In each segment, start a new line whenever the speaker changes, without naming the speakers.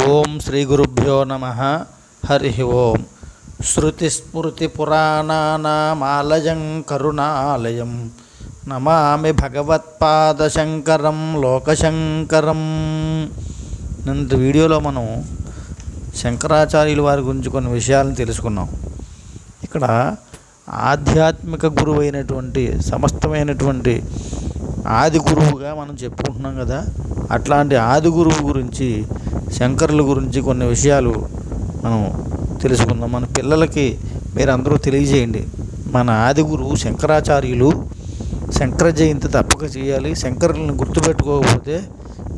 ఓం శ్రీ గురుభ్యో నమః. హరి ఓం. శృతిస్మృతిపురాణానామాలయం కరుణాలయం నమామి భగవత్పాదశంకరం లోకశంకరం. నిన్నటి వీడియోలో మనం శంకరాచార్యుల వారి గురించి కొన్ని విషయాలను తెలుసుకున్నాం. ఇక్కడ ఆధ్యాత్మిక గురువు అయినటువంటి సమస్తమైనటువంటి ఆది గురువుగా మనం చెప్పుకుంటున్నాం కదా. అట్లాంటి ఆది గురువు గురించి, శంకరుల గురించి కొన్ని విషయాలు మనం తెలుసుకుందాం. మన పిల్లలకి మీరు అందరూ తెలియజేయండి. మన ఆది గురువు శంకరాచార్యులు, శంకర జయంతి తప్పక చేయాలి. శంకరులను గుర్తుపెట్టుకోకపోతే,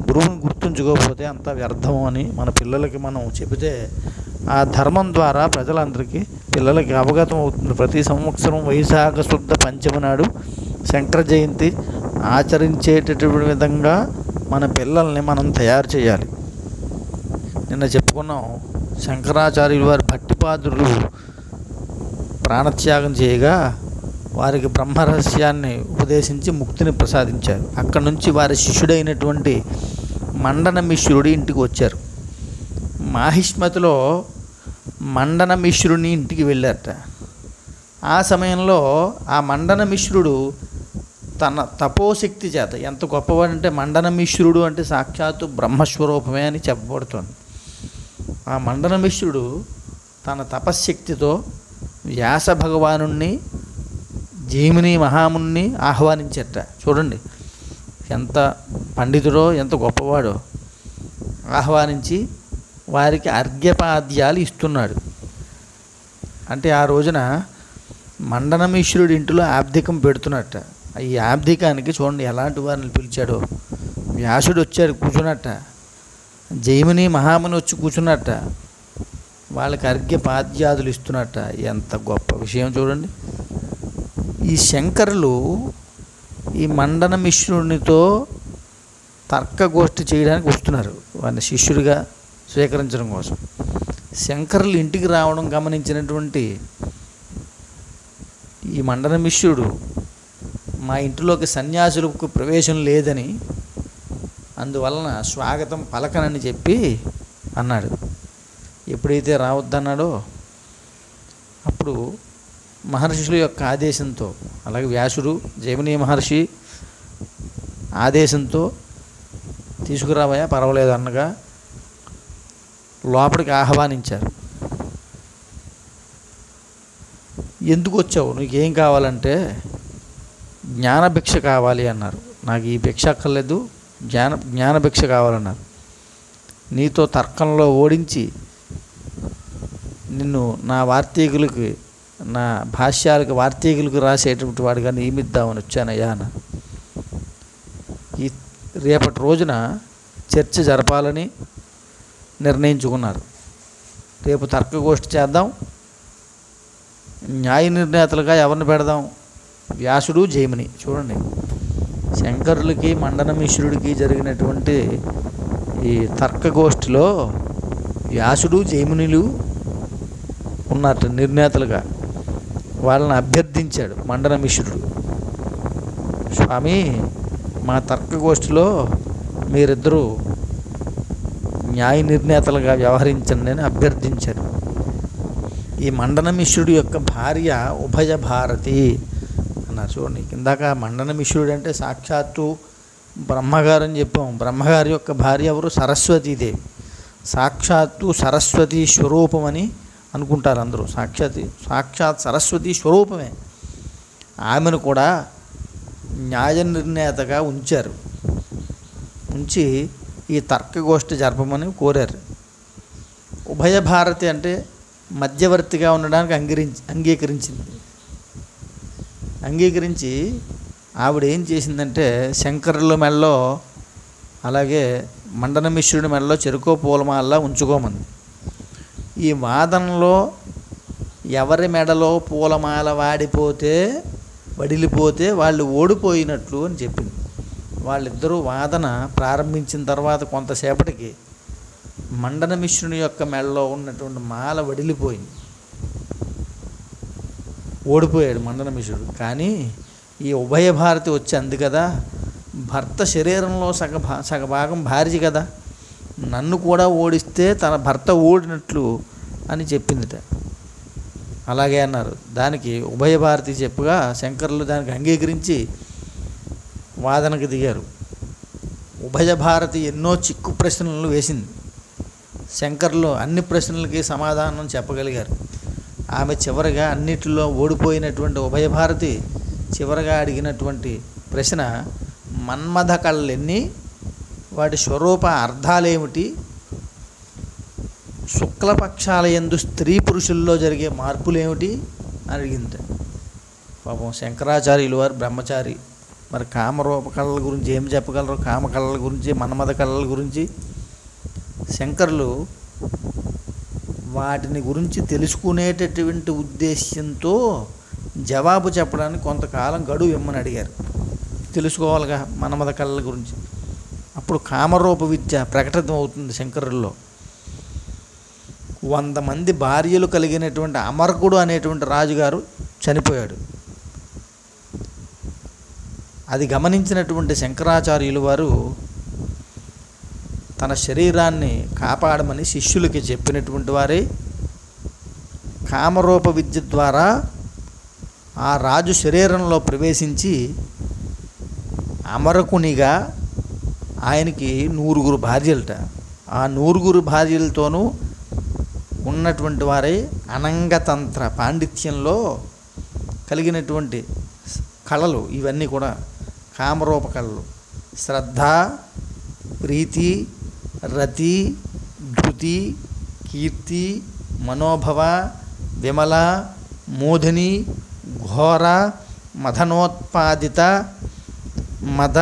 గురువుని గుర్తుంచుకోకపోతే అంతా వ్యర్థం అని మన పిల్లలకి మనం చెబితే ఆ ధర్మం ద్వారా ప్రజలందరికీ పిల్లలకి అవగతం అవుతుంది. ప్రతి సంవత్సరం వైశాఖ శుద్ధ పంచమి నాడు శంకర జయంతి ఆచరించేటటువంటి విధంగా మన పిల్లల్ని మనం తయారు చేయాలి. నిన్న చెప్పుకున్నాం, శంకరాచార్యుల వారి భట్టిపాదులు ప్రాణత్యాగం చేయగా వారికి బ్రహ్మరహస్యాన్ని ఉపదేశించి ముక్తిని ప్రసాదించారు. అక్కడి నుంచి వారి శిష్యుడైనటువంటి మండన మిశ్రుడి ఇంటికి వచ్చారు. మాహిష్మతిలో మండన మిశ్రుని ఇంటికి వెళ్ళారట. ఆ సమయంలో ఆ మండన మిశ్రుడు తన తపోశక్తి చేత, ఎంత గొప్పవాడంటే మండన మిశ్రుడు అంటే సాక్షాత్తు బ్రహ్మస్వరూపమే అని చెప్పబడుతుంది. ఆ మండన మిశ్రుడు తన తపశ్శక్తితో వ్యాస భగవానుణ్ణి, జైమిని మహాముని ఆహ్వానించట. చూడండి ఎంత పండితుడో, ఎంత గొప్పవాడో. ఆహ్వానించి వారికి అర్ఘ్యపాద్యాలు ఇస్తున్నాడు. అంటే ఆ రోజున మండనమిశ్రుడి ఇంటిలో ఆబ్దికం పెడుతున్నట్ట. ఈ ఆబ్దికానికి చూడండి ఎలాంటి వారిని పిలిచాడో. వ్యాసుడు వచ్చాడు, కూర్చున్నట్ట. జైమిని మహాముని వచ్చి కూర్చున్నట్ట. వాళ్ళకి అర్ఘ్యపాద్యాదులు ఇస్తున్నట్ట. ఎంత గొప్ప విషయం చూడండి. ఈ శంకరులు ఈ మండనమిశ్రునితో తర్కగోష్ఠి చేయడానికి వస్తున్నారు, వారిని శిష్యుడిగా స్వీకరించడం కోసం. శంకరులు ఇంటికి రావడం గమనించినటువంటి ఈ మండనమిశ్రుడు మా ఇంటిలోకి సన్యాసులకు ప్రవేశం లేదని, అందువలన స్వాగతం పలకనని చెప్పి అన్నాడు. ఎప్పుడైతే రావద్దన్నాడో అప్పుడు మహర్షుల యొక్క ఆదేశంతో, అలాగే వ్యాసుడు, జైమిని మహర్షి ఆదేశంతో తీసుకురావయా పర్వాలేదు అన్నగా లోపలికి ఆహ్వానించారు. ఎందుకు వచ్చావు, నీకేం కావాలంటే జ్ఞానభిక్ష కావాలి అన్నారు. నాకు ఈ భిక్ష అక్కర్లేదు, జ్ఞానభిక్ష కావాలన్నారు. నీతో తర్కంలో ఓడించి నిన్ను నా వార్తీకులకి, నా భాష్యాలకు వార్తీకులకు రాసేటువంటి వాడిగా నియమిద్దామని వచ్చానయ్యా అన్న. ఈ రేపటి రోజున చర్చ జరపాలని నిర్ణయించుకున్నారు. రేపు తర్కగోష్ఠి చేద్దాం. న్యాయ నిర్ణేతలుగా ఎవరిని పెడదాం? వ్యాసుడు, జైమిని. చూడండి, శంకరులకి మండనమిశ్రుడికి జరిగినటువంటి ఈ తర్కగోష్ఠిలో వ్యాసుడు, జైమినులు ఉన్నట్టు నిర్ణేతలుగా. వాళ్ళని అభ్యర్థించాడు మండనమిశ్రుడు. స్వామి, మా తర్కగోష్ఠిలో మీరిద్దరూ న్యాయ నిర్ణేతలుగా వ్యవహరించండి అని అభ్యర్థించారు. ఈ మండనమిశ్రుడి యొక్క భార్య ఉభయ భారతి అన్నారు. చూడండి, ఇందాక మండనమిశ్రుడు అంటే సాక్షాత్తు బ్రహ్మగారు అని చెప్పాం. బ్రహ్మగారి యొక్క భార్య ఎవరు? సరస్వతీదేవి. సాక్షాత్తు సరస్వతీ స్వరూపమని అనుకుంటారు అందరూ. సాక్షాత్ సరస్వతీ స్వరూపమే. ఆమెను కూడా న్యాయ నిర్ణేతగా ఉంచారు. ఉంచి ఈ తర్కగోష్ఠి జరపమని కోరారు. ఉభయ భారతి అంటే మధ్యవర్తిగా ఉండడానికి అంగీకరించి ఆవిడ ఏం చేసిందంటే శంకరుల మెడలో, అలాగే మండనమిశ్రుడి మెడలో చెరుకో పూలమాల ఉంచుకోమంది. ఈ వాదనలో ఎవరి మెడలో పూలమాల వడిలిపోతే వాళ్ళు ఓడిపోయినట్లు అని చెప్పింది. వాళ్ళిద్దరూ వాదన ప్రారంభించిన తర్వాత కొంతసేపటికి మండనమిశ్రుని యొక్క మెడలో ఉన్నటువంటి మాల వడిలిపోయింది. ఓడిపోయాడు మండనమిశ్రుడు. కానీ ఈ ఉభయ భారతి వచ్చి అంది కదా, భర్త శరీరంలో సగభాగం భార్య కదా, నన్ను కూడా ఓడిస్తే తన భర్త ఓడినట్లు అని చెప్పిందిట. అలాగే అన్నారు. దానికి ఉభయ భారతి చెప్పుగా శంకరులు దానికి అంగీకరించి వాదనకు దిగారు. ఉభయ భారతి ఎన్నో చిక్కు ప్రశ్నలు వేసింది. శంకరులు అన్ని ప్రశ్నలకి సమాధానం చెప్పగలిగారు. ఆమె చివరిగా అన్నిటిలో ఓడిపోయినటువంటి ఉభయ భారతి చివరిగా అడిగినటువంటి ప్రశ్న, మన్మథ కళ్ళెన్ని, వాటి స్వరూప అర్థాలేమిటి, శుక్లపక్షాల యందు స్త్రీ పురుషుల్లో జరిగే మార్పులేమిటి అని అడిగింది. పాపం శంకరాచార్యులు వారు బ్రహ్మచారి, మరి కామరూప కళల గురించి ఏం చెప్పగలరు? కామ కళల గురించి, మన్మథ కళల గురించి. శంకరులు వాటిని గురించి తెలుసుకునేటటువంటి ఉద్దేశ్యంతో జవాబు చెప్పడానికి కొంతకాలం గడువు ఇమ్మని అడిగారు. తెలుసుకోవాలిగా మన్మథ కళల గురించి. అప్పుడు కామరూప విద్య ప్రకటితం అవుతుంది శంకరుల్లో. 100 మంది భార్యలు కలిగినటువంటి అమర్కుడు అనేటువంటి రాజుగారు చనిపోయాడు. అది గమనించినటువంటి శంకరాచార్యులు వారు తన శరీరాన్ని కాపాడమని శిష్యులకి చెప్పినటువంటి వారే కామరూప విద్య ద్వారా ఆ రాజు శరీరంలో ప్రవేశించి అమరకునిగా ఆయనకి 100 భార్యలట. ఆ 100 భార్యలతోనూ ఉన్నటువంటి వారే అనంగతంత్ర పాండిత్యంలో కలిగినటువంటి కళలు ఇవన్నీ కూడా కామరూప కళలు. శ్రద్ధ, ప్రీతి, రతి, ధృతి, కీర్తి, మనోభవ, విమల, మోధిని, ఘోర, మదనోత్పాదిత, మద,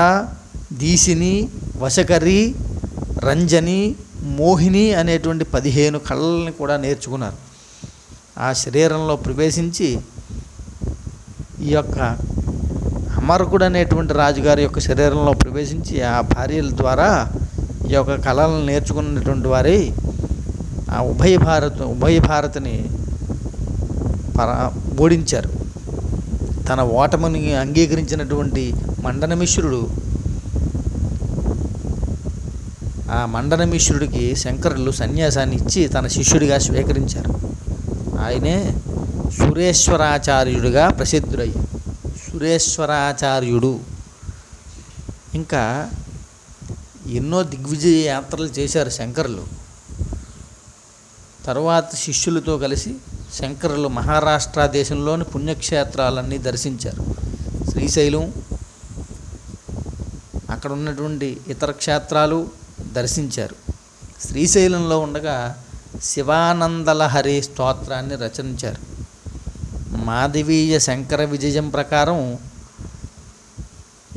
దీసిని, వశకరి, రంజని, మోహిని అనేటువంటి 15 కళల్ని కూడా నేర్చుకున్నారు. ఆ శరీరంలో ప్రవేశించి ఈ యొక్క అమరకుడు అనేటువంటి రాజుగారి యొక్క శరీరంలో ప్రవేశించి ఆ భార్యల ద్వారా ఈ యొక్క కళలను నేర్చుకున్నటువంటి వారే ఆ ఉభయ భారతిని ఓడించారు. తన ఓటమిని అంగీకరించినటువంటి మండనమిశ్రుడు, ఆ మండనమిశ్రుడికి శంకరులు సన్యాసాన్ని ఇచ్చి తన శిష్యుడిగా స్వీకరించారు. ఆయనే సురేశ్వరాచార్యుడిగా ప్రసిద్ధుడయ్యారు. సురేశ్వరాచార్యుడు ఇంకా ఎన్నో దిగ్విజయ యాత్రలు చేశారు శంకరులు. తరువాత శిష్యులతో కలిసి శంకరులు మహారాష్ట్ర దేశంలోని పుణ్యక్షేత్రాలన్నీ దర్శించారు. శ్రీశైలం, అక్కడ ఉన్నటువంటి ఇతర క్షేత్రాలు దర్శించారు. శ్రీశైలంలో ఉండగా శివానందలహరి స్తోత్రాన్ని రచించారు. మాధవీయ శంకర విజయం ప్రకారం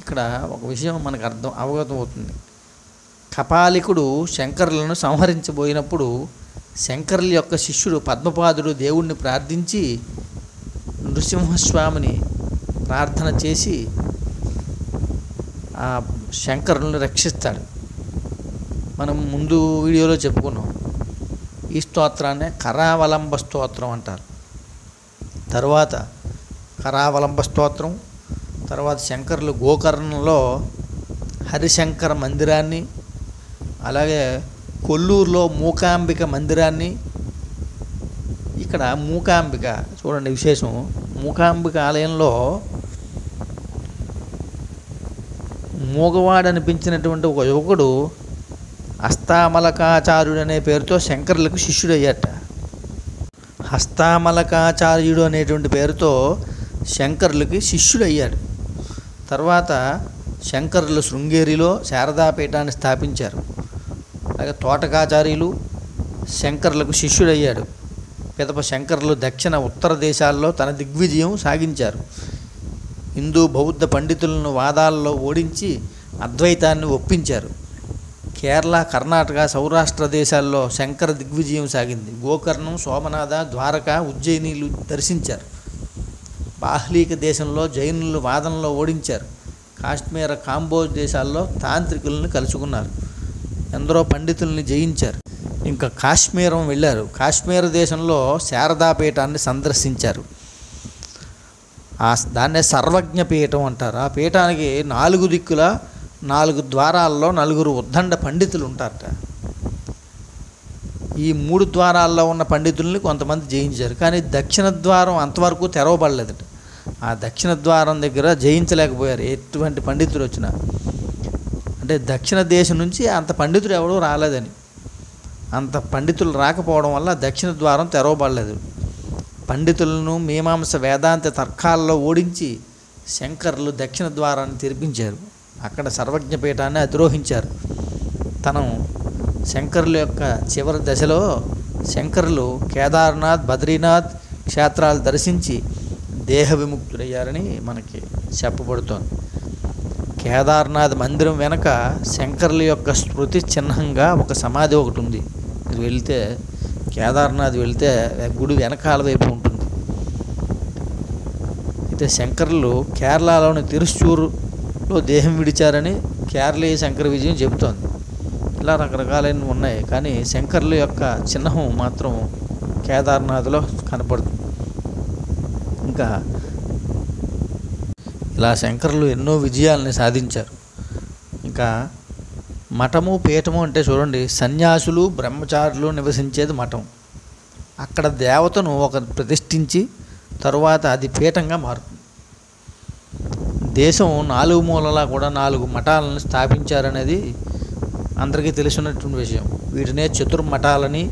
ఇక్కడ ఒక విషయం మనకు అవగతం అవుతుంది. కపాలికుడు శంకరులను సంహరించబోయినప్పుడు శంకరుల యొక్క శిష్యుడు పద్మపాదుడు దేవుణ్ణి ప్రార్థించి నృసింహస్వామిని ప్రార్థన చేసి ఆ శంకరులను రక్షిస్తాడు. మనం ముందు వీడియోలో చెప్పుకున్నాం. ఈ స్తోత్రాన్నే కరావలంబ స్తోత్రం అంటారు. తర్వాత కరావలంబ స్తోత్రం, తర్వాత శంకరులు గోకర్ణంలో హరిశంకర మందిరాన్ని, అలాగే కొల్లూరులో మూకాంబిక మందిరాన్ని, ఇక్కడ మూకాంబిక చూడండి విశేషం. మూకాంబిక ఆలయంలో మూగవాడు అనిపించినటువంటి ఒక యువకుడు హస్తామలకాచార్యుడు అనే పేరుతో శంకరులకు శిష్యుడయ్యాట. హస్తామలకాచార్యుడు అనేటువంటి పేరుతో శంకరులకి శిష్యుడయ్యాడు. తర్వాత శంకరులు శృంగేరిలో శారదాపీఠాన్ని స్థాపించారు. అలాగే తోటకాచార్యులు శంకరులకు శిష్యుడయ్యాడు. పిదప శంకరులు దక్షిణ ఉత్తర దేశాల్లో తన దిగ్విజయం సాగించారు. హిందూ బౌద్ధ పండితులను వాదాల్లో ఓడించి అద్వైతాన్ని ఒప్పించారు. కేరళ, కర్ణాటక, సౌరాష్ట్ర దేశాల్లో శంకర దిగ్విజయం సాగింది. గోకర్ణం, సోమనాథ, ద్వారక, ఉజ్జయినీలు దర్శించారు. బాహ్లీక దేశంలో జైనులు వాదనలో ఓడించారు. కాశ్మీర, కాంబోజ్ దేశాల్లో తాంత్రికులను కలుసుకున్నారు. ఎందరో పండితుల్ని జయించారు. ఇంకా కాశ్మీరం వెళ్ళారు. కాశ్మీర దేశంలో శారదాపీఠాన్ని సందర్శించారు. దాన్నే సర్వజ్ఞ పీఠం అంటారు. ఆ పీఠానికి 4 దిక్కుల 4 ద్వారాల్లో 4 ఉద్దండ పండితులు ఉంటారట. ఈ 3 ద్వారాల్లో ఉన్న పండితుల్ని కొంతమంది జయించారు. కానీ దక్షిణ ద్వారం అంతవరకు తెరవబడలేదట. ఆ దక్షిణ ద్వారం దగ్గర జయించలేకపోయారు ఎటువంటి పండితులు వచ్చినా. అంటే దక్షిణ దేశం నుంచి అంత పండితులు ఎవడూ రాలేదని, అంత పండితులు రాకపోవడం వల్ల దక్షిణ ద్వారం తెరవబడలేదు. పండితులను మీమాంస వేదాంత తర్కాల్లో ఓడించి శంకరులు దక్షిణ ద్వారాన్ని తెరిపించారు. అక్కడ సర్వజ్ఞపీఠాన్ని అధిరోహించారు. తను శంకరుల యొక్క చివరి దశలో శంకరులు కేదార్నాథ్, బద్రీనాథ్ క్షేత్రాలు దర్శించి దేహ విముక్తులయ్యారని మనకి చెప్పబడుతోంది. కేదార్నాథ్ మందిరం వెనక శంకరుల యొక్క స్మృతి చిహ్నంగా ఒక సమాధి ఒకటి ఉంది. మీరు వెళ్తే కేదార్నాథ్ వెళ్తే గుడి వెనకాల వైపు ఉంటుంది. అయితే శంకరులు కేరళలోని తిరుచూరులో దేహం విడిచారని కేరళీయ శంకర విజయం చెబుతోంది. ఇలా రకరకాలైనవి ఉన్నాయి. కానీ శంకరుల యొక్క చిహ్నం మాత్రం కేదార్నాథ్లో కనపడుతుంది. ఇంకా ఇలా శంకరులు ఎన్నో విజయాలని సాధించారు. ఇంకా మఠము పీఠము అంటే చూడండి, సన్యాసులు బ్రహ్మచారులు నివసించేది మఠం. అక్కడ దేవతను ఒక ప్రతిష్ఠించి తరువాత అది పీఠంగా మారుతుంది. దేశం 4 మూలలా కూడా 4 మఠాలను స్థాపించారనేది అందరికీ తెలిసినటువంటి విషయం. వీటినే చతుర్మఠాలని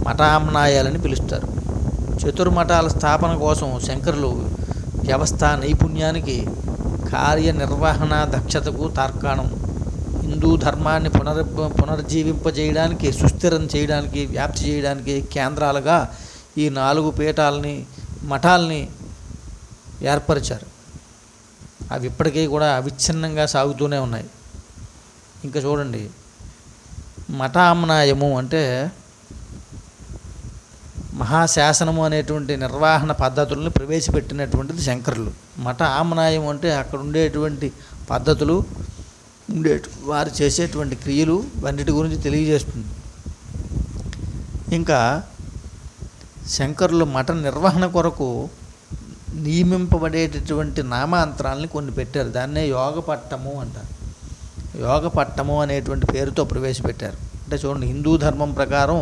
మఠామ్నాయాలని పిలుస్తారు. చతుర్మఠాల స్థాపన కోసం శంకరులు వ్యవస్థ నైపుణ్యానికి, కార్యనిర్వహణ దక్షతకు తార్కాణం, హిందూ ధర్మాన్ని పునర్జీవింపజేయడానికి, సుస్థిరం చేయడానికి, వ్యాప్తి చేయడానికి కేంద్రాలుగా ఈ 4 పీఠాలని, మఠాలని ఏర్పరిచారు. అవి ఇప్పటికీ కూడా అవిచ్ఛిన్నంగా సాగుతూనే ఉన్నాయి. ఇంకా చూడండి, మఠామ్నాయము అంటే మహాశాసనము అనేటువంటి నిర్వహణ పద్ధతులను ప్రవేశపెట్టినటువంటిది శంకరులు. మఠ ఆమ్నాయం అంటే అక్కడ ఉండేటువంటి పద్ధతులు, వారు చేసేటువంటి క్రియలు, అన్నిటి గురించి తెలియజేస్తుంది. ఇంకా శంకరులు మఠ నిర్వహణ కొరకు నియమింపబడేటటువంటి నామాంతరాలని కొన్ని పెట్టారు. దాన్నే యోగపట్టము అంటారు. యోగపట్టము అనేటువంటి పేరుతో ప్రవేశపెట్టారు. అంటే చూడండి, హిందూ ధర్మం ప్రకారం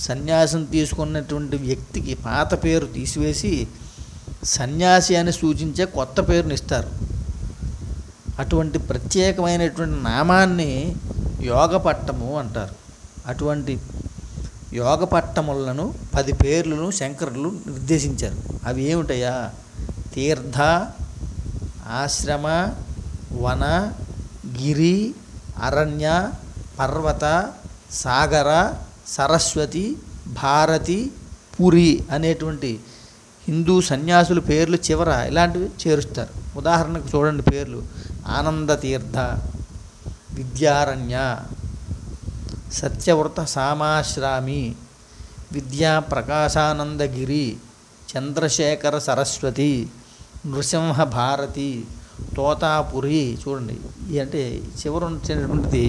సన్యాసం తీసుకున్నటువంటి వ్యక్తికి పాత పేరు తీసివేసి సన్యాసి అని సూచించే కొత్త పేరుని ఇస్తారు. అటువంటి ప్రత్యేకమైనటువంటి నామాన్ని యోగపట్టము అంటారు. అటువంటి యోగపట్టములను 10 పేర్లను శంకరులు నిర్దేశించారు. అవి ఏమిటయ్యా? తీర్థ, ఆశ్రమ, వన, గిరి, అరణ్య, పర్వత, సాగర, సరస్వతి, భారతి, పురి అనేటువంటి హిందూ సన్యాసుల పేర్లు చివర ఇలాంటివి చేరుస్తారు. ఉదాహరణకు చూడండి పేర్లు: ఆనంద తీర్థ, విద్యారణ్య, సత్యవ్రత సామాశ్రామి, విద్యా ప్రకాశానందగిరి, చంద్రశేఖర సరస్వతి, నృసింహ భారతి, తోతాపురి. చూడండి, అంటే చివర వచ్చినటువంటిది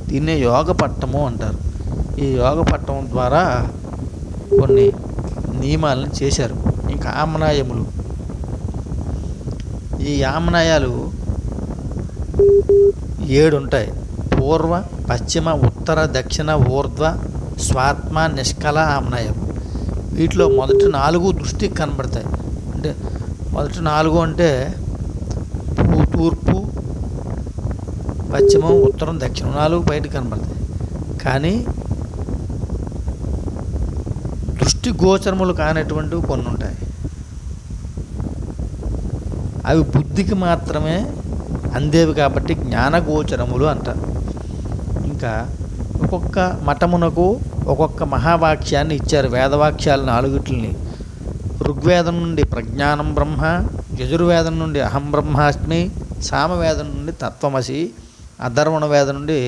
దీన్నే యోగపట్టము అంటారు. ఈ యోగపట్టం ద్వారా కొన్ని నియమాలను చేశారు. ఇంకా ఆమ్నాయములు, ఈ ఆమ్నాయాలు 7 ఉంటాయి. పూర్వ, పశ్చిమ, ఉత్తర, దక్షిణ, ఊర్ధ్వ, స్వాత్మ, నిష్కల ఆమ్నాయం. వీటిలో మొదటి 4 దృష్టికి కనబడతాయి. అంటే మొదటి 4 అంటే తూర్పు, పశ్చిమం, ఉత్తరం, దక్షిణం 4 బయటకు కనబడతాయి. కానీ దృష్టి గోచరములు కానటువంటివి కొన్ని ఉంటాయి. అవి బుద్ధికి మాత్రమే అందేవి కాబట్టి జ్ఞానగోచరములు అంటారు. ఇంకా ఒక్కొక్క మఠమునకు ఒక్కొక్క మహావాక్యాన్ని ఇచ్చారు. వేదవాక్యాలు 4 ఋగ్వేదం నుండి ప్రజ్ఞానం బ్రహ్మ, యజుర్వేదం నుండి అహం బ్రహ్మాస్మి, సామవేదం నుండి తత్వమసి, అధర్వణ వేదం నుండి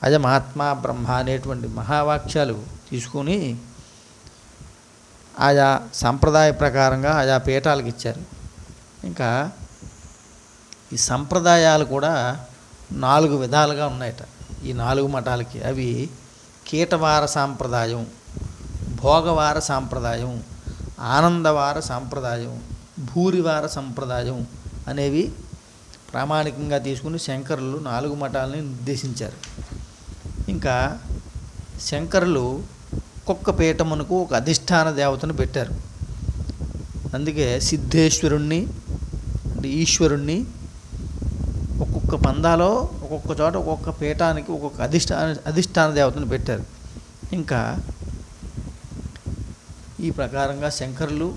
అజమాత్మా బ్రహ్మ అనేటువంటి మహావాక్యాలు తీసుకొని ఆయా సంప్రదాయ ప్రకారంగా ఆయా పీఠాలకు ఇచ్చారు. ఇంకా ఈ సంప్రదాయాలు కూడా 4 విధాలుగా ఉన్నాయట ఈ 4 మఠాలకి. అవి కీటవార సాంప్రదాయం, భోగవార సాంప్రదాయం, ఆనందవార సాంప్రదాయం, భూరివార సంప్రదాయం అనేవి ప్రామాణికంగా తీసుకుని శంకరులు 4 మఠాలని నిర్దేశించారు. ఇంకా శంకరులు ఒక్కొక్క పీఠమునకు ఒక అధిష్టాన దేవతను పెట్టారు. అందుకే సిద్ధేశ్వరుణ్ణి అంటే ఈశ్వరుణ్ణి ఒక్కొక్క పందాలో ఒక్కొక్క చోట ఒక్కొక్క పీఠానికి ఒక్కొక్క అధిష్టాన దేవతను పెట్టారు. ఇంకా ఈ ప్రకారంగా శంకరులు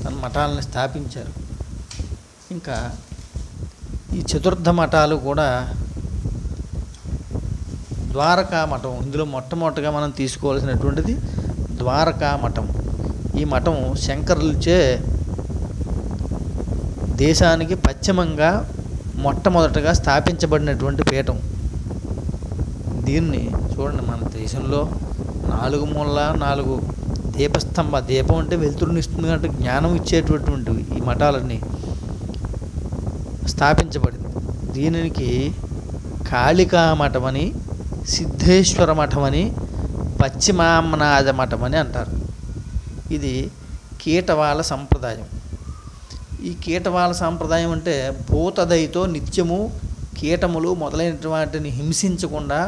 తన మఠాలను స్థాపించారు. ఇంకా ఈ చతుర్థ మఠాలు కూడా ద్వారకా మఠం, ఇందులో మొట్టమొదటిగా మనం తీసుకోవాల్సినటువంటిది ద్వారకా మఠం. ఈ మఠం శంకరులచే దేశానికి పశ్చిమంగా మొట్టమొదటగా స్థాపించబడినటువంటి పీఠం. దీన్ని చూడండి, మన దేశంలో 4 మూలల 4 దీపస్తంభ, దీపం అంటే వెలుతురుని ఇస్తుంది అంటే జ్ఞానం ఇచ్చేటటువంటివి ఈ మఠాలన్నీ స్థాపించబడింది. దీనికి కాళికా మఠమని, సిద్ధేశ్వర మఠమని, పశ్చిమామనాథ మఠమని అంటారు. ఇది కీటవాల సంప్రదాయం. ఈ కీటవాల సంప్రదాయం అంటే భూతదయతో నిత్యము కీటములు మొదలైన వాటిని హింసించకుండా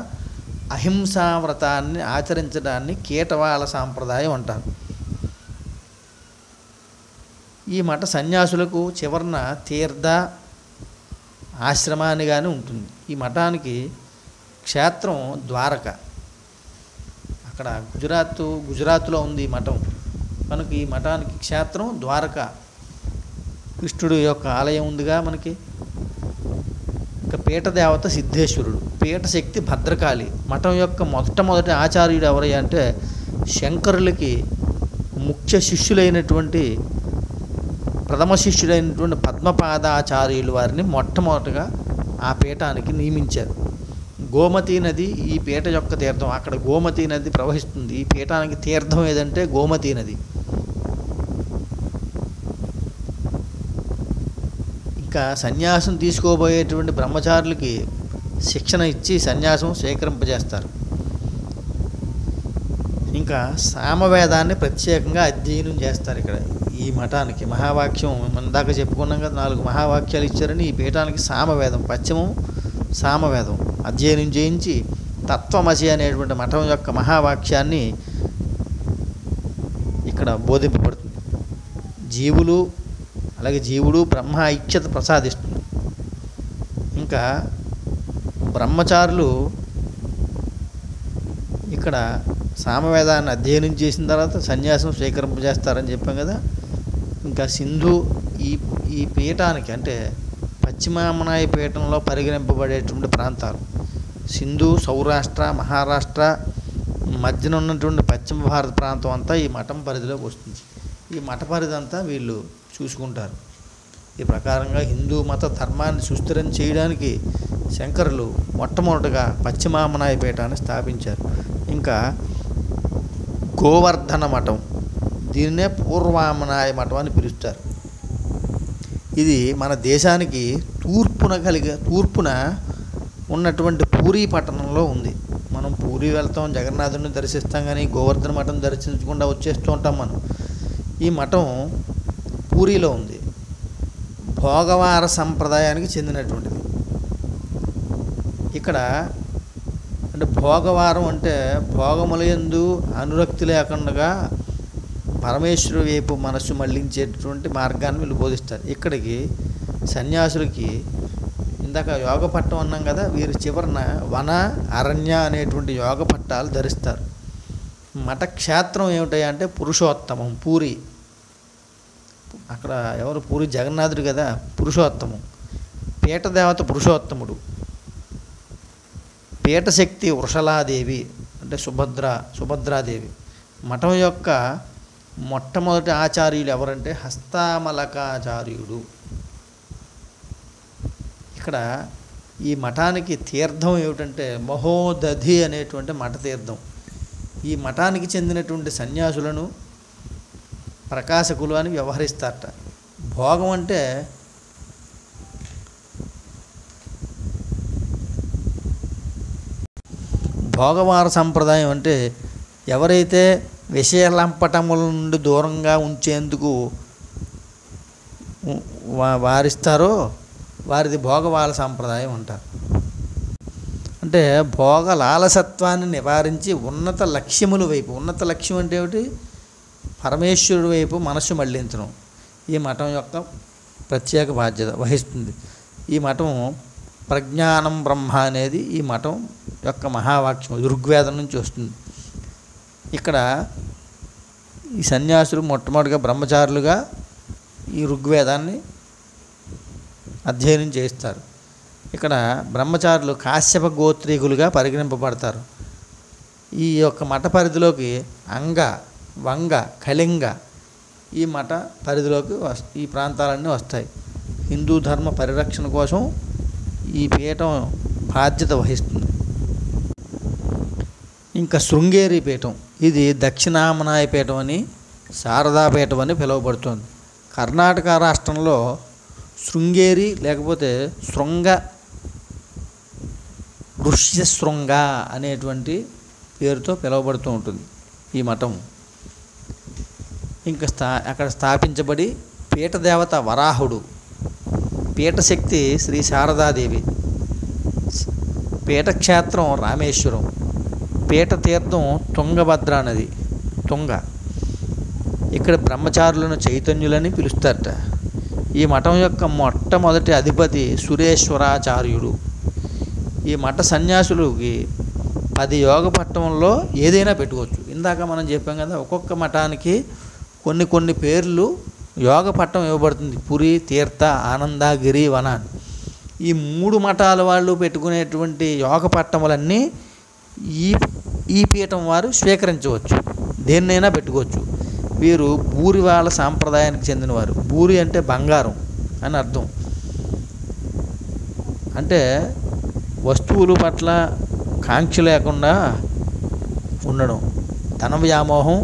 అహింసా వ్రతాన్ని ఆచరించడాన్ని కీటవాల సాంప్రదాయం అంటారు. ఈ మఠ సన్యాసులకు చివరన తీర్థ ఆశ్రమానిగానే ఉంటుంది. ఈ మఠానికి క్షేత్రం ద్వారక. అక్కడ గుజరాత్లో ఉంది ఈ మఠం. మనకి ఈ మఠానికి క్షేత్రం ద్వారక. కృష్ణుడు యొక్క ఆలయం ఉందిగా మనకి. ఇంకా పీఠదేవత సిద్ధేశ్వరుడు, పీఠశక్తి భద్రకాళి. మఠం యొక్క మొట్టమొదటి ఆచార్యుడు ఎవరయ్యా అంటే శంకరులకి ముఖ్య శిష్యులైనటువంటి ప్రథమ శిష్యుడైనటువంటి పద్మపాదాచార్యులు వారిని మొట్టమొదటిగా ఆ పీఠానికి నియమించారు. గోమతీ నది ఈ పీఠ యొక్క తీర్థం. అక్కడ గోమతీ నది ప్రవహిస్తుంది. ఈ పీఠానికి తీర్థం ఏదంటే గోమతీ నది. ఇంకా సన్యాసం తీసుకోబోయేటువంటి బ్రహ్మచారులకి శిక్షణ ఇచ్చి సన్యాసం స్వీకరింపజేస్తారు. ఇంకా సామవేదాన్ని ప్రత్యేకంగా అధ్యయనం చేస్తారు. ఇక్కడ ఈ మఠానికి మహావాక్యం ఇందాక చెప్పుకున్నాం కదా, 4 మహావాక్యాలు ఇచ్చారని. ఈ పీఠానికి సామవేదం, పశ్చిమం సామవేదం అధ్యయనం చేయించి తత్వమసి అనేటువంటి మఠం యొక్క మహావాక్యాన్ని ఇక్కడ బోధింపబడుతుంది. జీవుడు బ్రహ్మ ఐక్యత ప్రసాదిస్తుంది. ఇంకా బ్రహ్మచారులు ఇక్కడ సామవేదాన్ని అధ్యయనం చేసిన తర్వాత సన్యాసం స్వీకరింపజేస్తారని చెప్పాం కదా. ఇంకా సింధు ఈ పీఠానికి అంటే పశ్చిమామనాయ పీఠంలో పరిగణింపబడేటువంటి ప్రాంతాలు సింధు, సౌరాష్ట్ర, మహారాష్ట్ర మధ్యన ఉన్నటువంటి పశ్చిమ భారత ప్రాంతం అంతా ఈ మఠం పరిధిలోకి వస్తుంది. ఈ మఠ పరిధి అంతా వీళ్ళు చూసుకుంటారు. ఈ ప్రకారంగా హిందూ మత ధర్మాన్ని సుస్థిరం చేయడానికి శంకరులు మొట్టమొదటిగా పశ్చిమామనాయ పీఠాన్ని స్థాపించారు. ఇంకా గోవర్ధన మఠం, దీన్నే పూర్వామనాయ మఠం అని పిలుస్తారు. ఇది మన దేశానికి తూర్పున ఉన్నటువంటి పూరీ పట్టణంలో ఉంది. మనం పూరీ వెళ్తాం, జగన్నాథుడిని దర్శిస్తాం, కానీ గోవర్ధన మఠం దర్శించకుండా వచ్చేస్తూ ఉంటాం మనం. ఈ మఠం పూరీలో ఉంది. భోగవార సంప్రదాయానికి చెందినటువంటిది. ఇక్కడ అంటే భోగవారం అంటే భోగములందు అనురక్తి లేకుండా పరమేశ్వరు వైపు మనస్సు మళ్లించేటటువంటి మార్గాన్ని వీళ్ళు బోధిస్తారు. ఇక్కడికి సన్యాసులకి ఇందాక యోగ పట్టం అన్నాం కదా, వీరు చివరన వన అరణ్య అనేటువంటి యోగ పట్టాలు ధరిస్తారు. మఠ క్షేత్రం ఏమిటంటే పురుషోత్తమం, పూరి. అక్కడ ఎవరు? పూరి జగన్నాథుడు కదా పురుషోత్తమం. పీఠదేవత పురుషోత్తముడు. పీఠశక్తి వృషలాదేవి అంటే సుభద్రాదేవి. మఠం యొక్క మొట్టమొదటి ఆచార్యులు ఎవరంటే హస్తామలకాచార్యుడు. ఇక్కడ ఈ మఠానికి తీర్థం ఏమిటంటే మహోదధి అనేటువంటి మఠ తీర్థం. ఈ మఠానికి చెందినటువంటి సన్యాసులను ప్రకాశకులు అని వ్యవహరిస్తారట. భోగం అంటే భోగవార సంప్రదాయం అంటే ఎవరైతే విషయలంపటముల నుండి దూరంగా ఉంచేందుకు వారిస్తారో వారిది భోగవార సంప్రదాయం అంటారు. అంటే భోగ లాలసత్వాన్ని నివారించి ఉన్నత లక్ష్యముల వైపు, ఉన్నత లక్ష్యం అంటే ఏమిటి? పరమేశ్వరుడి వైపు మనస్సు మళ్లించడం ఈ మఠం యొక్క ప్రత్యేక బాధ్యత వహిస్తుంది. ఈ మఠం ప్రజ్ఞానం బ్రహ్మ అనేది ఈ మఠం యొక్క మహావాక్యం, ఋగ్వేదం నుంచి వస్తుంది. ఇక్కడ ఈ సన్యాసులు మొట్టమొదటిగా బ్రహ్మచారులుగా ఈ ఋగ్వేదాన్ని అధ్యయనం చేస్తారు. ఇక్కడ బ్రహ్మచారులు కాశ్యప గోత్రీకులుగా పరిగణింపబడతారు. ఈ యొక్క మఠ పరిధిలోకి అంగ, వంగ, కళింగ ఈ మఠ పరిధిలోకి ఈ ప్రాంతాలన్నీ వస్తాయి. హిందూ ధర్మ పరిరక్షణ కోసం ఈ పీఠం బాధ్యత వహిస్తుంది. ఇంకా శృంగేరి పీఠం, ఇది దక్షిణామనాయ పీఠం అని, శారదాపీఠం అని పిలువబడుతుంది. కర్ణాటక రాష్ట్రంలో శృంగేరి లేకపోతే శృంగ ఋష్యశృంగ అనేటువంటి పేరుతో పిలువబడుతూ ఉంటుంది ఈ మఠం. ఇంకా అక్కడ స్థాపించబడి పీఠదేవత వరాహుడు, పీఠశక్తి శ్రీ శారదాదేవి, పీఠక్షేత్రం రామేశ్వరం, పీఠతీర్థం తుంగభద్రా నది తుంగ. ఇక్కడ బ్రహ్మచారులను చైతన్యులని పిలుస్తారట. ఈ మఠం యొక్క మొట్టమొదటి అధిపతి సురేశ్వరాచార్యుడు. ఈ మఠ సన్యాసులకి 10 యోగ పట్టణంలో ఏదైనా పెట్టుకోవచ్చు. ఇందాక మనం చెప్పాం కదా, ఒక్కొక్క మఠానికి కొన్ని పేర్లు యోగ పట్టం ఇవ్వబడుతుంది. పురి, తీర్థ, ఆనందగిరి, వన. ఈ 3 మఠాల వాళ్ళు పెట్టుకునేటువంటి యోగ పట్టములన్నీ ఈ పీఠం వారు స్వీకరించవచ్చు, దేన్నైనా పెట్టుకోవచ్చు. వీరు బూరి వాళ్ళ సాంప్రదాయానికి చెందినవారు. బూరి అంటే బంగారం అని అర్థం. అంటే వస్తువుల పట్ల కాంక్ష లేకుండా ఉండడం, ధన వ్యామోహం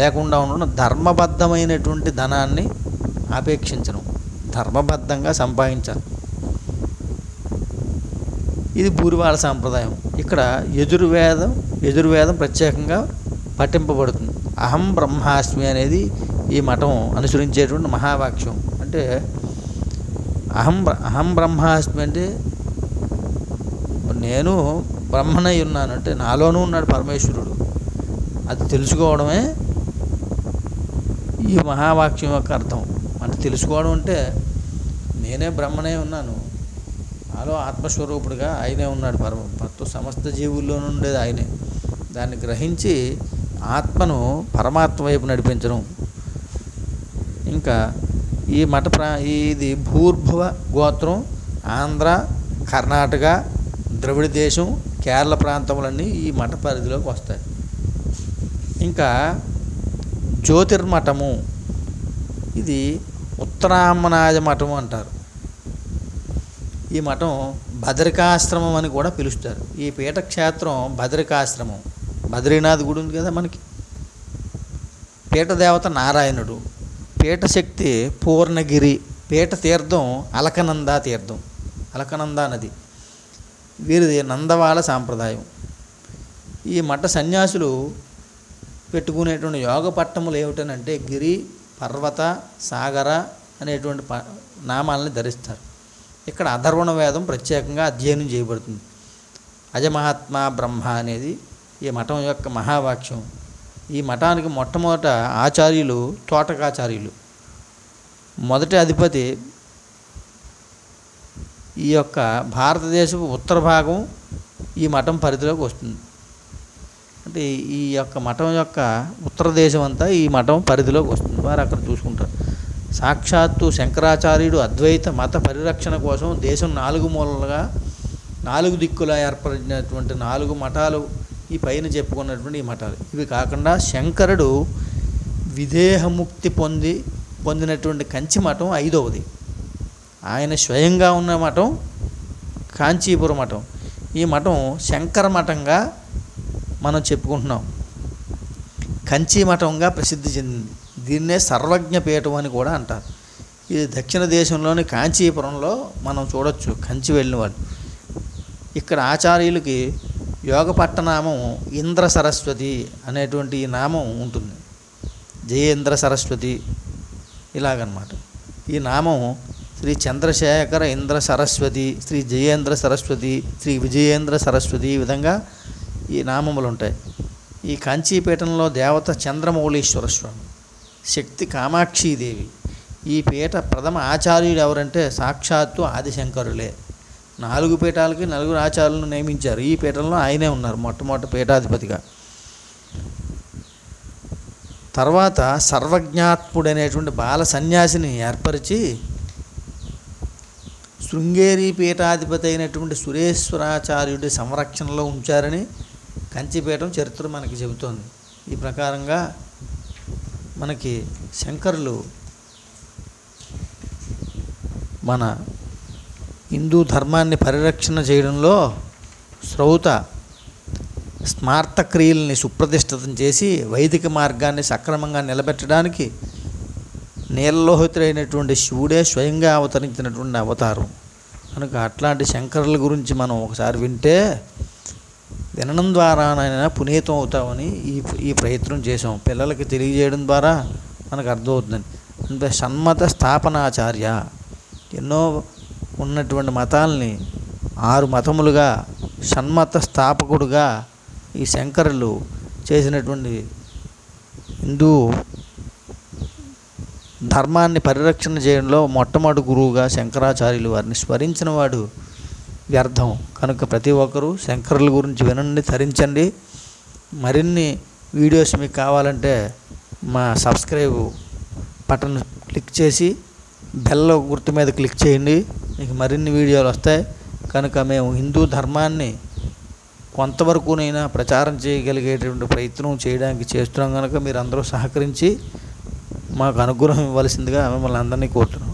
లేకుండా ఉండడం, ధర్మబద్ధమైనటువంటి ధనాన్ని ఆపేక్షించడం, ధర్మబద్ధంగా సంపాదించాలి. ఇది బూరివాళ్ళ సాంప్రదాయం. ఇక్కడ యజుర్వేదం ప్రత్యేకంగా పఠింపబడుతుంది. అహం బ్రహ్మాస్మి అనేది ఈ మఠం అనుసరించేటువంటి మహావాక్యం. అంటే అహం బ్రహ్మాస్మి అంటే నేను బ్రహ్మనై ఉన్నాను, అంటే నాలోనూ ఉన్నాడు పరమేశ్వరుడు. అది తెలుసుకోవడమే ఈ మహావాక్యం యొక్క అర్థం. అంటే తెలుసుకోవడం అంటే నేనే బ్రహ్మనే ఉన్నాను, నాలో ఆత్మస్వరూపుడుగా ఆయనే ఉన్నాడు. సమస్త జీవుల్లోనూ ఉండేది ఆయనే. దాన్ని గ్రహించి ఆత్మను పరమాత్మ వైపు నడిపించడం. ఇంకా ఈ మఠ ఇది భూర్భువ గోత్రం ఆంధ్ర, కర్ణాటక, ద్రవిడ దేశం, కేరళ ప్రాంతములన్నీ ఈ మఠ పరిధిలోకి వస్తాయి. ఇంకా జ్యోతిర్మఠము, ఇది ఉత్తరామనాయ మఠము అంటారు. ఈ మఠం బదరికాశ్రమం అని కూడా పిలుస్తారు. ఈ పీఠక్షేత్రం బదరికాశ్రమం. బద్రీనాథ్ గుడి ఉంది కదా మనకి. పీఠదేవత నారాయణుడు, పీఠశక్తి పూర్ణగిరి, పీఠతీర్థం అలకనంద తీర్థం, అలకనంద నది. వీరిది నందవాళ సాంప్రదాయం. ఈ మఠ సన్యాసులు పెట్టుకునేటువంటి యోగ పట్టములు ఏమిటనంటే గిరి, పర్వత, సాగర అనేటువంటి నామాలని ధరిస్తారు. ఇక్కడ అధర్వణ వేదం ప్రత్యేకంగా అధ్యయనం చేయబడుతుంది. అజమహాత్మా బ్రహ్మ అనేది ఈ మఠం యొక్క మహావాక్యం. ఈ మఠానికి మొట్టమొదట ఆచార్యులు తోటకాచార్యులు. మొదటి అధిపతి ఈ యొక్క భారతదేశపు ఉత్తర భాగం ఈ మఠం పరిధిలోకి వస్తుంది. అంటే ఈ యొక్క మఠం యొక్క ఉత్తర దేశం అంతా ఈ మఠం పరిధిలోకి వస్తుంది. వారు అక్కడ చూసుకుంటారు. సాక్షాత్తు శంకరాచార్యుడు అద్వైత మత పరిరక్షణ కోసం దేశం 4 మూలలుగా 4 దిక్కులా ఏర్పడినటువంటి 4 మఠాలు ఈ పైన చెప్పుకున్నటువంటి ఈ మఠాలు. ఇవి కాకుండా శంకరుడు విదేహముక్తి పొందినటువంటి కంచి మఠం 5వది. ఆయన స్వయంగా ఉన్న మఠం కాంచీపురం మఠం. ఈ మఠం శంకర మఠంగా మనం చెప్పుకుంటున్నాం. కంచి మఠంగా ప్రసిద్ధి చెందింది. దీన్నే సర్వజ్ఞ పీఠం అని కూడా అంటారు. ఇది దక్షిణ దేశంలోని కాంచీపురంలో మనం చూడొచ్చు కంచి వెళ్ళిన వాళ్ళు. ఇక్కడ ఆచార్యులకి యోగ పట్టనామం ఇంద్ర సరస్వతి అనేటువంటి ఈ నామం ఉంటుంది. జయేంద్ర సరస్వతి ఇలాగనమాట. ఈ నామం శ్రీ చంద్రశేఖర ఇంద్ర సరస్వతి, శ్రీ జయేంద్ర సరస్వతి, శ్రీ విజయేంద్ర సరస్వతి, ఈ విధంగా ఈ నామములు ఉంటాయి. ఈ కాంచీపీఠంలో దేవత చంద్రమౌళీశ్వర స్వామి, శక్తి కామాక్షీదేవి. ఈ పీఠ ప్రథమ ఆచార్యుడు ఎవరంటే సాక్షాత్తు ఆదిశంకరులే. 4 పీఠాలకి 4 ఆచార్యులను నియమించారు. ఈ పీఠంలో ఆయనే ఉన్నారు మొట్టమొదటి పీఠాధిపతిగా. తర్వాత సర్వజ్ఞాత్ముడు అనేటువంటి బాల సన్యాసిని ఏర్పరిచి శృంగేరి పీఠాధిపతి అయినటువంటి సురేశ్వరాచార్యుడి సంరక్షణలో ఉంచారని కంచిపీఠం చరిత్ర మనకి చెబుతోంది. ఈ ప్రకారంగా మనకి శంకరులు మన హిందూ ధర్మాన్ని పరిరక్షణ చేయడంలో శ్రౌత స్మార్త క్రియల్ని సుప్రతిష్ఠితం చేసి వైదిక మార్గాన్ని సక్రమంగా నిలబెట్టడానికి నీలలోహితుడైనటువంటి శివుడే స్వయంగా అవతరించినటువంటి అవతారం కనుక అట్లాంటి శంకరుల గురించి మనం ఒకసారి వింటే వినడం ద్వారానైనా పునీతం అవుతామని ఈ ప్రయత్నం చేసాం. పిల్లలకి తెలియజేయడం ద్వారా మనకు అర్థమవుతుందని. అంటే సన్మత స్థాపనాచార్య, ఎన్నో ఉన్నటువంటి మతాల్ని 6 మతములుగా సన్మత స్థాపకుడుగా ఈ శంకరులు చేసినటువంటి హిందూ ధర్మాన్ని పరిరక్షణ చేయడంలో మొట్టమొదటి గురువుగా శంకరాచార్యులు వారిని స్మరించిన వాడు వ్యర్థం. కనుక ప్రతి ఒక్కరూ శంకరుల గురించి వినండి, తరించండి. మరిన్ని వీడియోస్ మీకు కావాలంటే మా సబ్స్క్రైబ్ బటన్ క్లిక్ చేసి బెల్ గుర్తు మీద క్లిక్ చేయండి, మీకు మరిన్ని వీడియోలు వస్తాయి. కనుక మేము హిందూ ధర్మాన్ని కొంతవరకునైనా ప్రచారం చేయగలిగేటువంటి ప్రయత్నం చేయడానికి చేస్తున్నాం. కనుక మీరు అందరూ సహకరించి మాకు అనుగ్రహం ఇవ్వాల్సిందిగా మిమ్మల్ని అందరినీ కోరుతున్నాం.